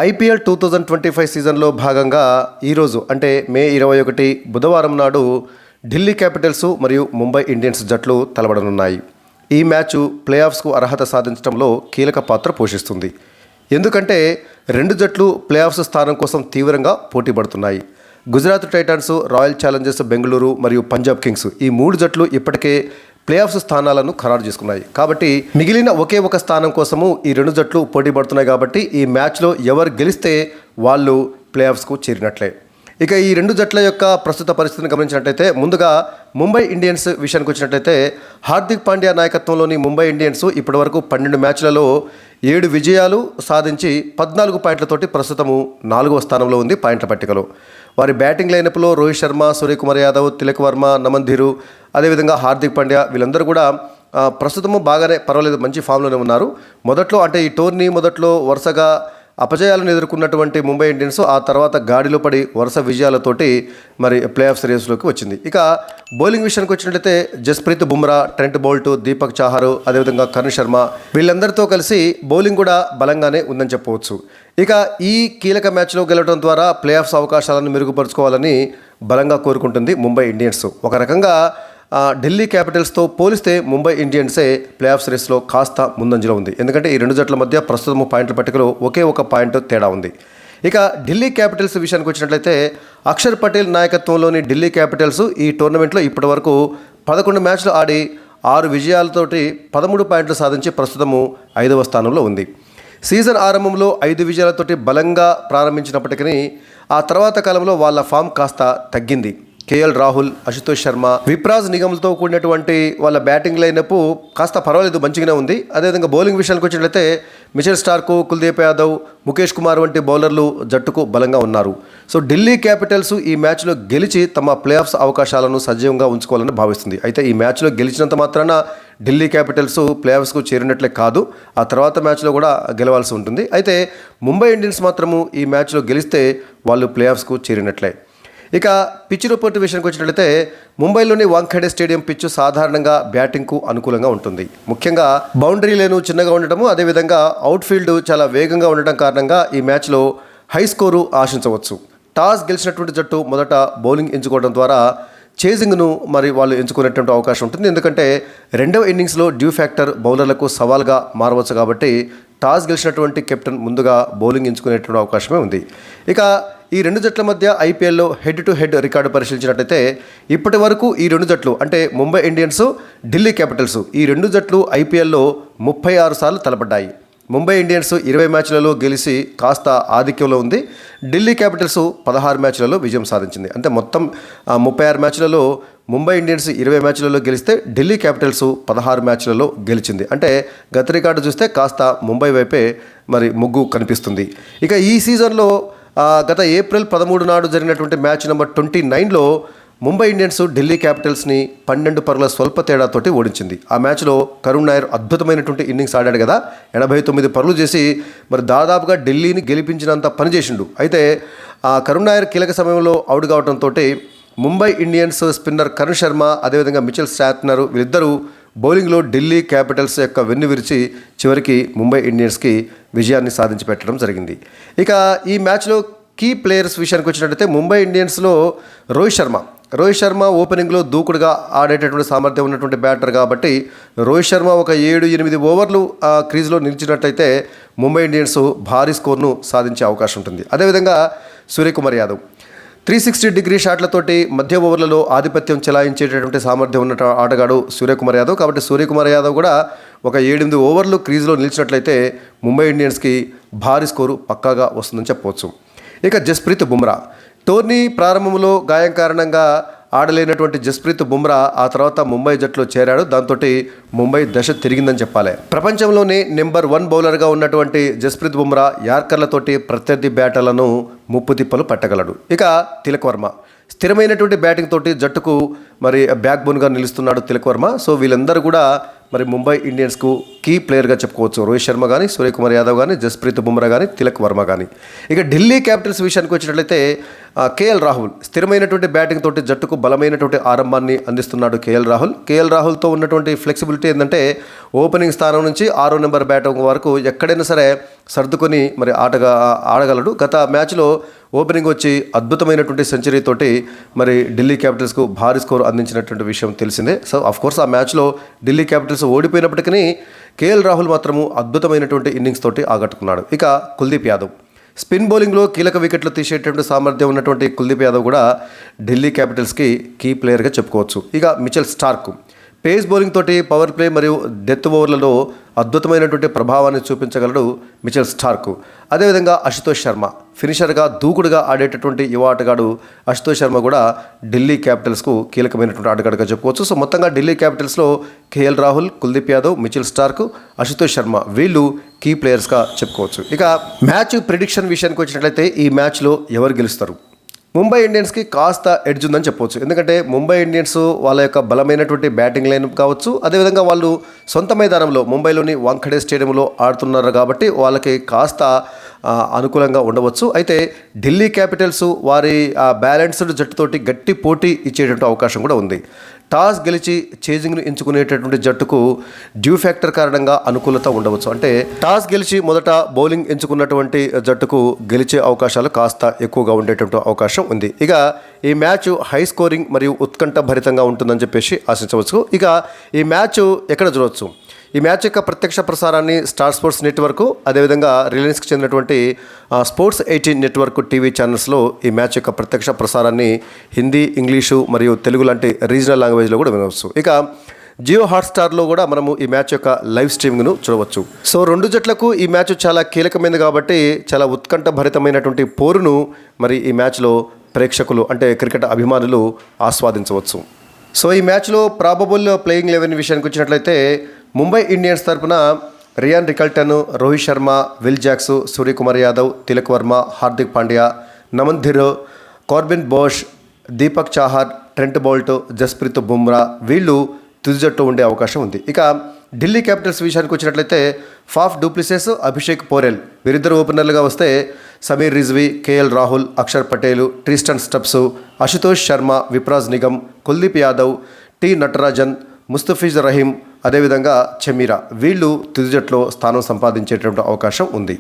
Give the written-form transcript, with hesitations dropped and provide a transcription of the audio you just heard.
IPL 2025 సీజన్లో భాగంగా ఈరోజు అంటే మే 21 బుధవారం నాడు ఢిల్లీ క్యాపిటల్స్ మరియు ముంబై ఇండియన్స్ జట్లు తలపడనున్నాయి. ఈ మ్యాచ్ ప్లే ఆఫ్స్కు అర్హత సాధించడంలో కీలక పాత్ర పోషిస్తుంది. ఎందుకంటే రెండు జట్లు ప్లే ఆఫ్స్ స్థానం కోసం తీవ్రంగా పోటీ పడుతున్నాయి. Gujarat Titans, royal Challengers Bengaluru మరియు పంజాబ్ కింగ్స్ ఈ మూడు జట్లు ఇప్పటికే ప్లే ఆఫ్స్ స్థానాలను ఖరారు చేసుకున్నాయి. కాబట్టి మిగిలిన ఒకే ఒక స్థానం కోసము ఈ రెండు జట్లు పోటీ పడుతున్నాయి. కాబట్టి ఈ మ్యాచ్లో ఎవరు గెలిస్తే వాళ్ళు ప్లే ఆఫ్స్కు చేరినట్లే. ఇక ఈ రెండు జట్ల యొక్క ప్రస్తుత పరిస్థితిని గమనించినట్లయితే ముందుగా ముంబై ఇండియన్స్ విషయానికి వచ్చినట్లయితే హార్దిక్ పాండ్యా నాయకత్వంలోని ముంబై ఇండియన్స్ ఇప్పటివరకు 12 మ్యాచ్లలో 7 విజయాలు సాధించి 14 పాయింట్లతోటి ప్రస్తుతము 4వ స్థానంలో ఉంది పాయింట్ల పట్టికలో. వారి బ్యాటింగ్ లైనప్లో రోహిత్ శర్మ, సూర్యకుమార్ యాదవ్, తిలక్ వర్మ, నమన్ ధీరు, అదేవిధంగా హార్దిక్ పాండ్యా వీళ్ళందరూ కూడా ప్రస్తుతము బాగానే పర్వాలేదు, మంచి ఫామ్లోనే ఉన్నారు. మొదట్లో అంటే ఈ టోర్నీ మొదట్లో వరుసగా అపజయాలను ఎదుర్కొన్నటువంటి ముంబై ఇండియన్స్ ఆ తర్వాత గాడిలో పడి వరుస విజయాలతోటి మరి ప్లే ఆఫ్ సిరీస్లోకి వచ్చింది. ఇక బౌలింగ్ విషయానికి వచ్చినట్లయితే జస్ప్రీత్ బుమ్రా, ట్రెంట్ బోల్ట్, దీపక్ చాహర్, అదేవిధంగా కరుణ్ శర్మ వీళ్ళందరితో కలిసి బౌలింగ్ కూడా బలంగానే ఉందని చెప్పవచ్చు. ఇక ఈ కీలక మ్యాచ్లో గెలవడం ద్వారా ప్లే ఆఫ్స్ అవకాశాలను మెరుగుపరుచుకోవాలని బలంగా కోరుకుంటుంది ముంబై ఇండియన్స్. ఒక రకంగా ఢిల్లీ క్యాపిటల్స్తో పోలిస్తే ముంబై ఇండియన్సే ప్లే ఆఫ్ సిరీస్లో కాస్త ముందంజలో ఉంది. ఎందుకంటే ఈ రెండు జట్ల మధ్య ప్రస్తుతం పాయింట్ల పట్టికలో ఒకే ఒక పాయింట్ తేడా ఉంది. ఇక ఢిల్లీ క్యాపిటల్స్ విషయానికి వచ్చినట్లయితే అక్షర్ పటేల్ నాయకత్వంలోని ఢిల్లీ క్యాపిటల్స్ ఈ టోర్నమెంట్లో ఇప్పటివరకు 11 మ్యాచ్లు ఆడి 6 విజయాలతోటి 13 పాయింట్లు సాధించి ప్రస్తుతము 5వ స్థానంలో ఉంది. సీజన్ ఆరంభంలో 5 విజయాలతోటి బలంగా ప్రారంభించినప్పటికీ ఆ తర్వాత కాలంలో వాళ్ళ ఫామ్ కాస్త తగ్గింది. కేఎల్ రాహుల్, అశుతోష్ శర్మ, విప్రాజ్ నిగమ్లతో కూడినటువంటి వాళ్ళ బ్యాటింగ్ లైనప్ కాస్త పర్వాలేదు, మంచిగానే ఉంది. అదేవిధంగా బౌలింగ్ విషయానికి వచ్చినట్లయితే మిచెల్ స్టార్కు, కుల్దీప్ యాదవ్, ముఖేష్ కుమార్ వంటి బౌలర్లు జట్టుకు బలంగా ఉన్నారు. సో ఢిల్లీ క్యాపిటల్స్ ఈ మ్యాచ్లో గెలిచి తమ ప్లే ఆఫ్స్ అవకాశాలను సజీవంగా ఉంచుకోవాలని భావిస్తుంది. అయితే ఈ మ్యాచ్లో గెలిచినంత మాత్రాన ఢిల్లీ క్యాపిటల్స్ ప్లే ఆఫ్స్కు చేరినట్లే కాదు, ఆ తర్వాత మ్యాచ్లో కూడా గెలవాల్సి ఉంటుంది. అయితే ముంబై ఇండియన్స్ మాత్రము ఈ మ్యాచ్లో గెలిస్తే వాళ్ళు ప్లే ఆఫ్స్కు చేరినట్లే. ఇక పిచ్ రిపోర్ట్ విషయానికి వచ్చినట్లయితే ముంబైలోని వాంఖేడే స్టేడియం పిచ్ సాధారణంగా బ్యాటింగ్కు అనుకూలంగా ఉంటుంది. ముఖ్యంగా బౌండరీ లైను చిన్నగా ఉండటము, అదేవిధంగా అవుట్ఫీల్డ్ చాలా వేగంగా ఉండటం కారణంగా ఈ మ్యాచ్లో హై స్కోరు ఆశించవచ్చు. టాస్ గెలిచినటువంటి జట్టు మొదట బౌలింగ్ ఎంచుకోవడం ద్వారా చేజింగ్ను మరి వాళ్ళు ఎంచుకునేటువంటి అవకాశం ఉంటుంది. ఎందుకంటే రెండవ ఇన్నింగ్స్లో డ్యూ ఫ్యాక్టర్ బౌలర్లకు సవాల్గా మారవచ్చు. కాబట్టి టాస్ గెలిచినటువంటి కెప్టెన్ ముందుగా బౌలింగ్ ఎంచుకునేటువంటి అవకాశమే ఉంది. ఇక ఈ రెండు జట్ల మధ్య ఐపీఎల్లో హెడ్ టు హెడ్ రికార్డు పరిశీలించినట్లయితే ఇప్పటి వరకు ఈ రెండు జట్లు అంటే ముంబై ఇండియన్స్, ఢిల్లీ క్యాపిటల్స్ ఈ రెండు జట్లు ఐపీఎల్లో 36 సార్లు తలపడ్డాయి. ముంబై ఇండియన్స్ 20 మ్యాచ్లలో గెలిచి కాస్త ఆధిక్యంలో ఉంది. ఢిల్లీ క్యాపిటల్స్ 16 మ్యాచ్లలో విజయం సాధించింది. అంటే మొత్తం 36 మ్యాచ్లలో ముంబై ఇండియన్స్ 20 మ్యాచ్లలో గెలిస్తే ఢిల్లీ క్యాపిటల్స్ 16 మ్యాచ్లలో గెలిచింది. అంటే గత రికార్డు చూస్తే కాస్త ముంబై వైపే మరి ముగ్గు కనిపిస్తుంది. ఇక ఈ సీజన్లో గత ఏప్రిల్ 13 నాడు జరిగినటువంటి మ్యాచ్ నెంబర్ 29లో ముంబై ఇండియన్స్ ఢిల్లీ క్యాపిటల్స్ని 12 పరుగుల స్వల్ప తేడాతోటి ఓడించింది. ఆ మ్యాచ్లో కరుణ్ నాయర్ అద్భుతమైనటువంటి ఇన్నింగ్స్ ఆడాడు కదా, 89 పరుగులు చేసి మరి దాదాపుగా ఢిల్లీని గెలిపించినంత పని చేసిండు. అయితే ఆ కరుణ్ నాయర్ కీలక సమయంలో అవుట్ కావడంతో ముంబై ఇండియన్స్ స్పిన్నర్ కరుణ్ శర్మ, అదేవిధంగా మిచెల్ స్టార్నర్ వీళ్ళిద్దరూ బౌలింగ్లో ఢిల్లీ క్యాపిటల్స్ యొక్క వెన్ను విరిచి చివరికి ముంబై ఇండియన్స్కి విజయాన్ని సాధించి పెట్టడం జరిగింది. ఇక ఈ మ్యాచ్లో కీ ప్లేయర్స్ విషయానికి వచ్చినట్లయితే ముంబై ఇండియన్స్లో రోహిత్ శర్మ ఓపెనింగ్లో దూకుడుగా ఆడేటటువంటి సామర్థ్యం ఉన్నటువంటి బ్యాటర్ కాబట్టి రోహిత్ శర్మ ఒక 7-8 ఓవర్లు క్రీజ్లో నిలిచినట్లయితే ముంబై ఇండియన్స్ భారీ స్కోర్ను సాధించే అవకాశం ఉంటుంది. అదేవిధంగా సూర్యకుమార్ యాదవ్ 360 డిగ్రీ షాట్లతోటి మధ్య ఓవర్లలో ఆధిపత్యం చెలాయించేటటువంటి సామర్థ్యం ఉన్న ఆటగాడు సూర్యకుమార్ యాదవ్. కాబట్టి సూర్యకుమార్ యాదవ్ కూడా ఒక 7-8 ఓవర్లు క్రీజ్లో నిలిచినట్లయితే ముంబై ఇండియన్స్కి భారీ స్కోరు పక్కాగా వస్తుందని చెప్పవచ్చు. ఇక జస్ప్రీత్ బుమ్రా టోర్నీ ప్రారంభంలో గాయం కారణంగా ఆడలేనటువంటి జస్ప్రీత్ బుమ్రా ఆ తర్వాత ముంబై జట్టులో చేరాడు. దాంతో ముంబై దశ తిరిగిందని చెప్పాలి. ప్రపంచంలోనే నెంబర్ 1 బౌలర్గా ఉన్నటువంటి జస్ప్రీత్ బుమ్రా యార్కర్లతోటి ప్రత్యర్థి బ్యాటర్లను ముప్పు తిప్పలు పట్టగలడు. ఇక తిలక్ వర్మ స్థిరమైనటువంటి బ్యాటింగ్ తోటి జట్టుకు మరి బ్యాక్ బోన్గా నిలుస్తున్నాడు తిలక్ వర్మ. సో వీళ్ళందరూ కూడా మరి ముంబై ఇండియన్స్కు కీ ప్లేయర్గా చెప్పుకోవచ్చు. రోహిత్ శర్మ కానీ, సూర్యకుమార్ యాదవ్ కానీ, జస్ప్రీత్ బుమ్రా కానీ, తిలక్ వర్మ కానీ. ఇక ఢిల్లీ క్యాపిటల్స్ విషయానికి వచ్చినట్లయితే కేఎల్ రాహుల్ స్థిరమైనటువంటి బ్యాటింగ్ తోటి జట్టుకు బలమైనటువంటి ఆరంభాన్ని అందిస్తున్నాడు. కేఎల్ రాహుల్తో ఉన్నటువంటి ఫ్లెక్సిబిలిటీ ఏంటంటే ఓపెనింగ్ స్థానం నుంచి 6వ నెంబర్ బ్యాటింగ్ వరకు ఎక్కడైనా సరే సర్దుకొని మరి ఆడగలడు. గత మ్యాచ్లో ఓపెనింగ్ వచ్చి అద్భుతమైనటువంటి సెంచరీ తోటి మరి ఢిల్లీ క్యాపిటల్స్కు భారీ స్కోర్ అందించినటువంటి విషయం తెలిసిందే. సో అఫ్కోర్స్ ఆ మ్యాచ్లో ఢిల్లీ క్యాపిటల్స్ ఓడిపోయినప్పటికీ కేఎల్ రాహుల్ మాత్రము అద్భుతమైనటువంటి ఇన్నింగ్స్ తోటి ఆకట్టుకున్నాడు. ఇక కుల్దీప్ యాదవ్ స్పిన్ బౌలింగ్లో కీలక వికెట్లు తీసేటువంటి సామర్థ్యం ఉన్నటువంటి కుల్దీప్ యాదవ్ కూడా ఢిల్లీ క్యాపిటల్స్కి కీ ప్లేయర్గా చెప్పుకోవచ్చు. ఇక మిచెల్ స్టార్క్ పేస్ బౌలింగ్ తోటి పవర్ ప్లే మరియు డెత్ ఓవర్లలో అద్భుతమైనటువంటి ప్రభావాన్ని చూపించగలడు మిచెల్ స్టార్క్. అదేవిధంగా అశుతోష్ శర్మ ఫినిషర్గా దూకుడుగా ఆడేటటువంటి యువ ఆటగాడు అశుతోష్ శర్మ కూడా ఢిల్లీ క్యాపిటల్స్కు కీలకమైనటువంటి ఆటగాడుగా చెప్పుకోవచ్చు. సో మొత్తంగా ఢిల్లీ క్యాపిటల్స్లో KL Rahul, Kuldeep Yadav, Mitchell Starc, Ashutosh Sharma వీళ్ళు కీ ప్లేయర్స్గా చెప్పుకోవచ్చు. ఇక మ్యాచ్ ప్రిడిక్షన్ విషయానికి వచ్చినట్లయితే ఈ మ్యాచ్లో ఎవరు గెలుస్తారు? ముంబై ఇండియన్స్కి కాస్త ఎడ్జ్ ఉందని చెప్పవచ్చు. ఎందుకంటే ముంబై ఇండియన్స్ వాళ్ళ యొక్క బలమైనటువంటి బ్యాటింగ్ లైన్ కావచ్చు, అదేవిధంగా వాళ్ళు సొంత మైదానంలో ముంబైలోని వాంఖడే స్టేడియంలో ఆడుతున్నారు కాబట్టి వాళ్ళకి కాస్త అనుకూలంగా ఉండవచ్చు. అయితే ఢిల్లీ క్యాపిటల్స్ వారి బ్యాలెన్స్డ్ జట్టుతోటి గట్టి పోటీ ఇచ్చేటువంటి అవకాశం కూడా ఉంది. టాస్ గెలిచి చేజింగ్ను ఎంచుకునేటటువంటి జట్టుకు డ్యూ ఫ్యాక్టర్ కారణంగా అనుకూలత ఉండవచ్చు. అంటే టాస్ గెలిచి మొదట బౌలింగ్ ఎంచుకున్నటువంటి జట్టుకు గెలిచే అవకాశాలు కాస్త ఎక్కువగా ఉండేటువంటి అవకాశం ఉంది. ఇక ఈ మ్యాచ్ హై స్కోరింగ్ మరియు ఉత్కంఠ భరితంగా ఉంటుందని చెప్పేసి ఆశించవచ్చు. ఇక ఈ మ్యాచ్ ఎక్కడ చూడవచ్చు? ఈ మ్యాచ్ యొక్క ప్రత్యక్ష ప్రసారాన్ని స్టార్ స్పోర్ట్స్ నెట్వర్క్, అదేవిధంగా రిలయన్స్కి చెందినటువంటి స్పోర్ట్స్ 18 నెట్వర్క్ టీవీ ఛానల్స్లో ఈ మ్యాచ్ యొక్క ప్రత్యక్ష ప్రసారాన్ని హిందీ, ఇంగ్లీషు మరియు తెలుగు లాంటి రీజనల్ లాంగ్వేజ్లో కూడా వినవచ్చు. ఇక జియో హాట్స్టార్లో కూడా మనము ఈ మ్యాచ్ యొక్క లైవ్ స్ట్రీమింగ్ను చూడవచ్చు. సో రెండు జట్లకు ఈ మ్యాచ్ చాలా కీలకమైనది కాబట్టి చాలా ఉత్కంఠ భరితమైనటువంటి పోరును మరి ఈ మ్యాచ్లో ప్రేక్షకులు అంటే క్రికెట్ అభిమానులు ఆస్వాదించవచ్చు. సో ఈ మ్యాచ్లో ప్రాబబుల్ ప్లేయింగ్ 11 విషయానికి వచ్చినట్లయితే ముంబై ఇండియన్స్ తరపున Ryan Rickelton, Rohit Sharma, Will Jacks, Suryakumar Yadav, Tilak Varma, Hardik Pandya, Naman Dhir, Corbin Bosch, Deepak Chahar, Trent Boult, Jasprit Bumrah వీళ్ళు తుది జట్టు ఉండే అవకాశం ఉంది. ఇక ఢిల్లీ క్యాపిటల్స్ విషయానికి వచ్చినట్లయితే ఫాఫ్ డూప్లిసెస్, అభిషేక్ పోరెల్ వీరిద్దరు ఓపెనర్లుగా వస్తే Sameer Rizvi, KL Rahul, Axar Patel, Tristan Stubbs, Ashutosh Sharma, Vipraj Nigam, Kuldeep Yadav, T Natarajan, Mustafiz Rahim, అదేవిధంగా చెమీరా వీళ్ళు తుది జట్టులో స్థానం సంపాదించేటువంటి అవకాశం ఉంది.